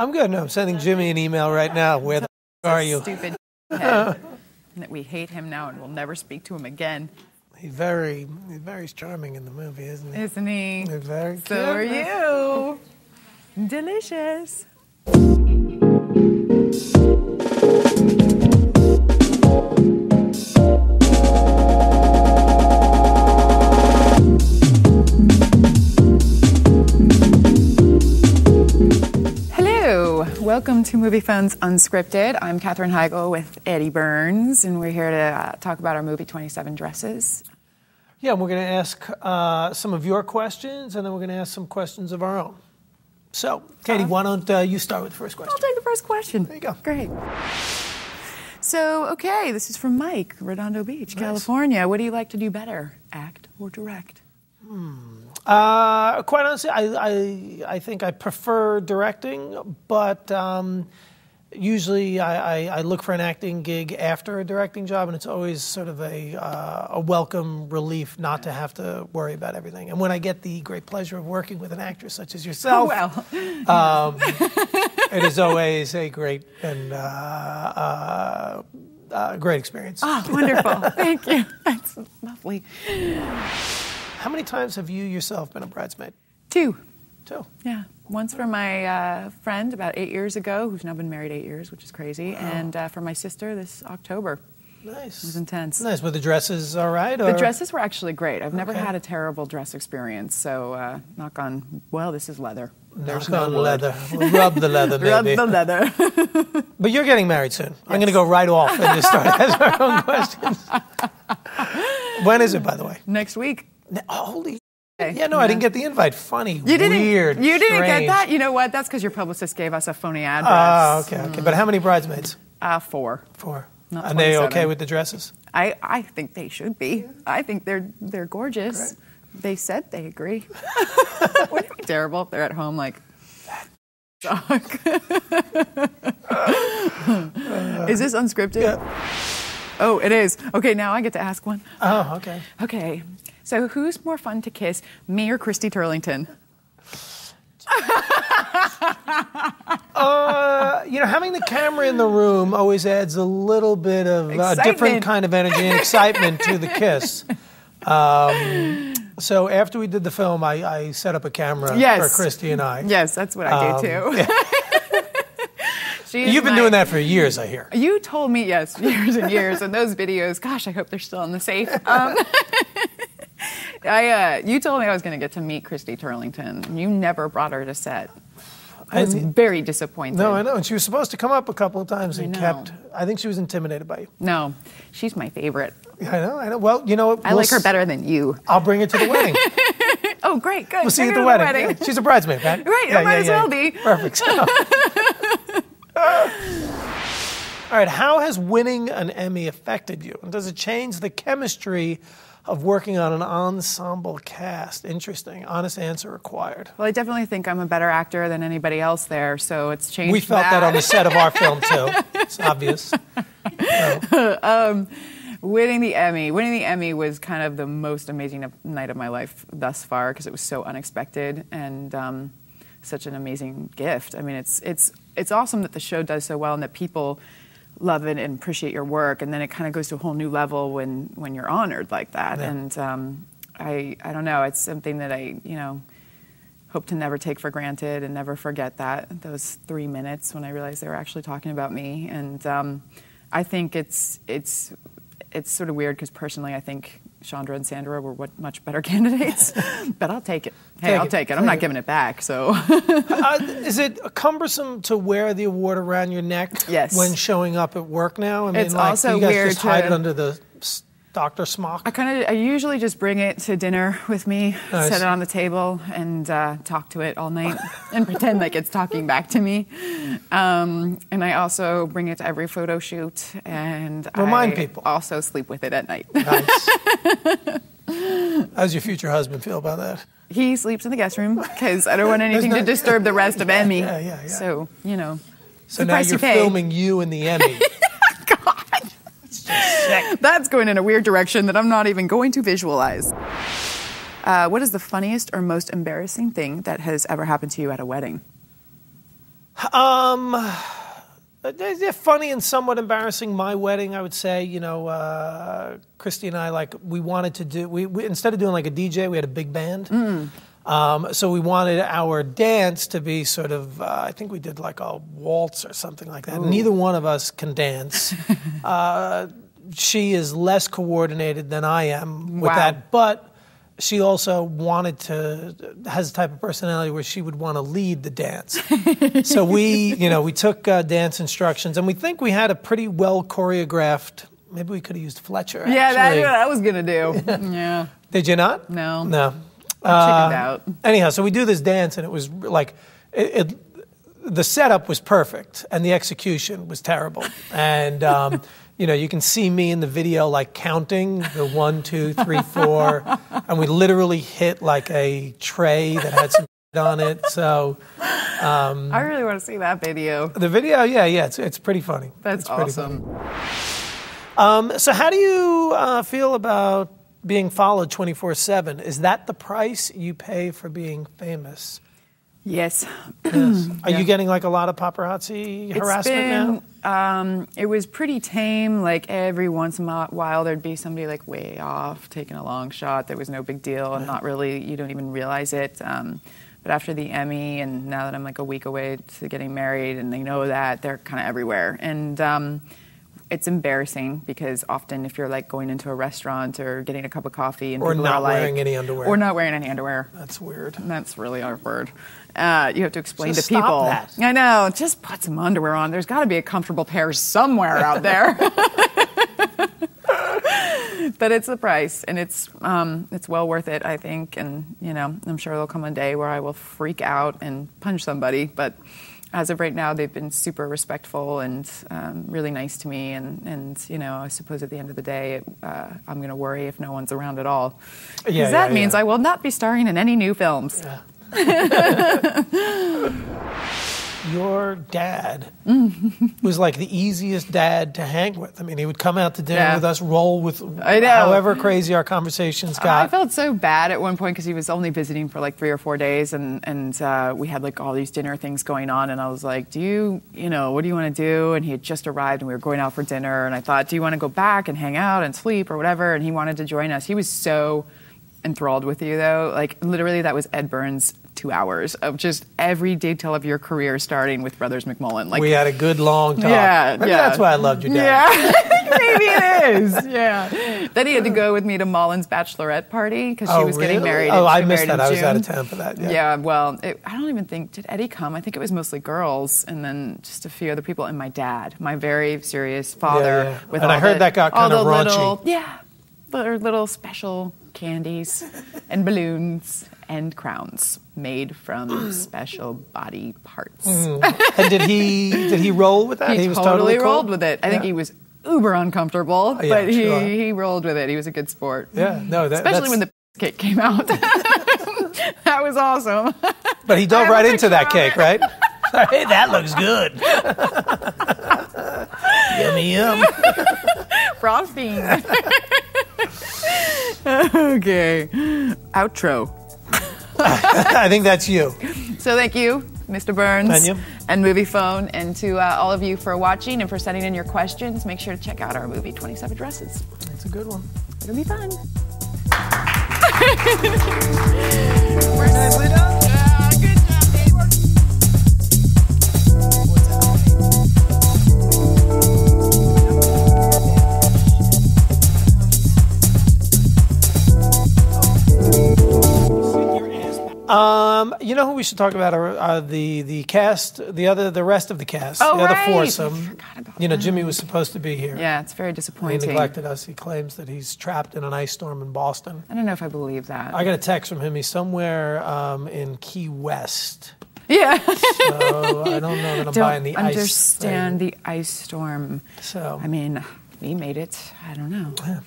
I'm good. No, I'm sending Jimmy an email right now. Where the are you? Stupid head. And that we hate him now and we'll never speak to him again. He's very charming in the movie, isn't he? Isn't he? He's very cute. So are you. Delicious. Welcome to Movie Phone's Unscripted. I'm Katherine Heigl with Eddie Burns, and we're here to talk about our movie 27 Dresses. Yeah, we're going to ask some of your questions, and then we're going to ask some questions of our own. So, Katie, why don't you start with the first question? I'll take the first question. There you go. Great. So, okay, this is from Mike, Redondo Beach, California. What do you like to do better, act or direct? Quite honestly, I think I prefer directing, but usually I look for an acting gig after a directing job, and it's always sort of a welcome relief not to have to worry about everything. And when I get the great pleasure of working with an actress such as yourself, it is always a great and great experience. Oh, wonderful. Thank you. That's lovely. How many times have you yourself been a bridesmaid? Two. Yeah. Once for my friend about 8 years ago, who's now been married 8 years, which is crazy, and for my sister this October. Nice. It was intense. Nice. Were the dresses all right? The dresses were actually great. I've never had a terrible dress experience, so knock on, well, this is leather. There's knock on wood. leather. Rub the leather, maybe. Rub the leather. But you're getting married soon. Yes. I'm going to go right off and just start asking our own questions. When is it, by the way? Next week. Holy yeah, no, I didn't get the invite. Funny, you didn't, weird, You didn't strange. Get that? You know what? That's because your publicist gave us a phony address. Oh, okay. But how many bridesmaids? 4. 4. Not Are 27. they okay with the dresses? I think they should be. I think they're gorgeous. Great. They said they agree. Wouldn't it be terrible if they're at home like, suck? Is this unscripted? Yeah. Oh, it is. Okay, now I get to ask one. Oh, okay. Okay. So who's more fun to kiss, me or Christy Turlington? Having the camera in the room always adds a little bit of different kind of energy and excitement to the kiss. So after we did the film, I set up a camera for Christy and I. Yes, that's what I do too. Yeah. You've been doing that for years, I hear. You told me, yes, years and years. And those videos, gosh, I hope they're still in the safe. You told me I was going to get to meet Christy Turlington. You never brought her to set. I was very disappointed. No, I know. And she was supposed to come up a couple of times and I think she was intimidated by you. No, she's my favorite. I know. Well, you know. I like her better than you. I'll bring her to the wedding. Oh, great, good. We'll see you at the wedding. Yeah, she's a bridesmaid, right? Right, I might as well be. Perfect. All right, how has winning an Emmy affected you? And does it change the chemistry of working on an ensemble cast? Interesting. Honest answer required. Well, I definitely think I'm a better actor than anybody else there, so it's changed. We felt that on the set of our film, too. It's obvious. Winning the Emmy was kind of the most amazing night of my life thus far because it was so unexpected and such an amazing gift. I mean, it's awesome that the show does so well and that people love it and appreciate your work, and then it kind of goes to a whole new level when you're honored like that. Yeah. And I don't know, it's something that I hope to never take for granted and never forget those 3 minutes when I realized they were actually talking about me. And I think it's sort of weird because personally I think Chandra and Sandra were much better candidates, but I'll take it. Hey, I'll take it. I'm not giving it back. So, is it cumbersome to wear the award around your neck when showing up at work now? I mean, it's also you guys weird just hide it under the doctor smock. I usually just bring it to dinner with me, set it on the table, and talk to it all night and pretend like it's talking back to me. And I also bring it to every photo shoot, and remind people. Also sleep with it at night. Nice. How does your future husband feel about that? He sleeps in the guest room because I don't want anything to disturb the rest of Emmy. Yeah. So, So now you're filming you in the Emmy. God. It's just sick. That's going in a weird direction that I'm not even going to visualize. What is the funniest or most embarrassing thing that has ever happened to you at a wedding? They're funny and somewhat embarrassing. My wedding, I would say, Christy and I, we wanted to do, we instead of doing like a DJ, we had a big band. So we wanted our dance to be sort of, I think we did like a waltz or something like that. Ooh. Neither one of us can dance. She is less coordinated than I am with that, but she also has a type of personality where she would want to lead the dance. So we took dance instructions, and we think we had a pretty well choreographed. Maybe we could have used Fletcher. Yeah, that's what I was gonna do. Yeah. Did you not? No. No. Chickened out. Anyhow, so we do this dance, and it was like the setup was perfect, and the execution was terrible, and. You can see me in the video, like counting the 1, 2, 3, 4, and we literally hit like a tray that had some on it. So, I really want to see that video. The video, yeah, it's pretty funny. That's awesome. So, how do you feel about being followed 24/7? Is that the price you pay for being famous? Yes. Are you getting like a lot of paparazzi harassment now? It was pretty tame. Like every once in a while there'd be somebody like way off taking a long shot. There was no big deal and not really, you don't even realize it. But after the Emmy and now that I'm like a week away to getting married and they know that, they're kind of everywhere. And it's embarrassing because often if you're like going into a restaurant or getting a cup of coffee and or people not are like, wearing any underwear. Or not wearing any underwear. That's weird. That's really awkward. You have to explain just to people. Stop that. I know. Just put some underwear on. There's got to be a comfortable pair somewhere out there. But it's the price, and it's well worth it, I think. And I'm sure there'll come a day where I will freak out and punch somebody. But as of right now, they've been super respectful and really nice to me. And I suppose at the end of the day, I'm going to worry if no one's around at all. Because that means I will not be starring in any new films. Yeah. Your dad was like the easiest dad to hang with. I mean, he would come out to dinner with us, roll with however crazy our conversations got. I felt so bad at one point because he was only visiting for like 3 or 4 days, and we had like all these dinner things going on, and I was like, what do you want to do? And he had just arrived, and we were going out for dinner, and I thought, do you want to go back and hang out and sleep or whatever? And he wanted to join us. He was so enthralled with you, though. Like, literally, that was Ed Burns' 2 hours of just every detail of your career, starting with Brothers McMullen. Like, we had a good long talk. Maybe yeah. That's why I loved your dad. Yeah, maybe it is. Yeah. Then he had to go with me to Mullen's bachelorette party because she was getting married. Oh, I missed that. I was out of town for that. Yeah, well, I don't even think, did Eddie come? I think it was mostly girls and then just a few other people and my dad, my very serious father. Yeah. With and I heard that got kind of raunchy. Little special candies and balloons and crowns made from special body parts. And did he roll with that? He was totally cool? rolled with it. I think he was uber uncomfortable, but he rolled with it. He was a good sport. Yeah, no, especially when the cake came out. That was awesome. But he dove right into that cake, right? Hey, that looks good. Yummy yum. Frosting. Okay. Outro. I think that's you. So thank you, Mr. Burns and Movie Phone, and to all of you for watching and for sending in your questions. Make sure to check out our movie, 27 Dresses. It's a good one. It'll be fun. Nicely done. Good job, Dave. What's You know who we should talk about? The cast, the rest of the cast, the other foursome. I forgot about that. Jimmy was supposed to be here. Yeah, it's very disappointing. He neglected us. He claims that he's trapped in an ice storm in Boston. I don't know if I believe that. I got a text from him. He's somewhere in Key West. Yeah. So I don't know that I'm buying the ice. Don't understand the ice storm. So I mean, we made it. I don't know. Yeah.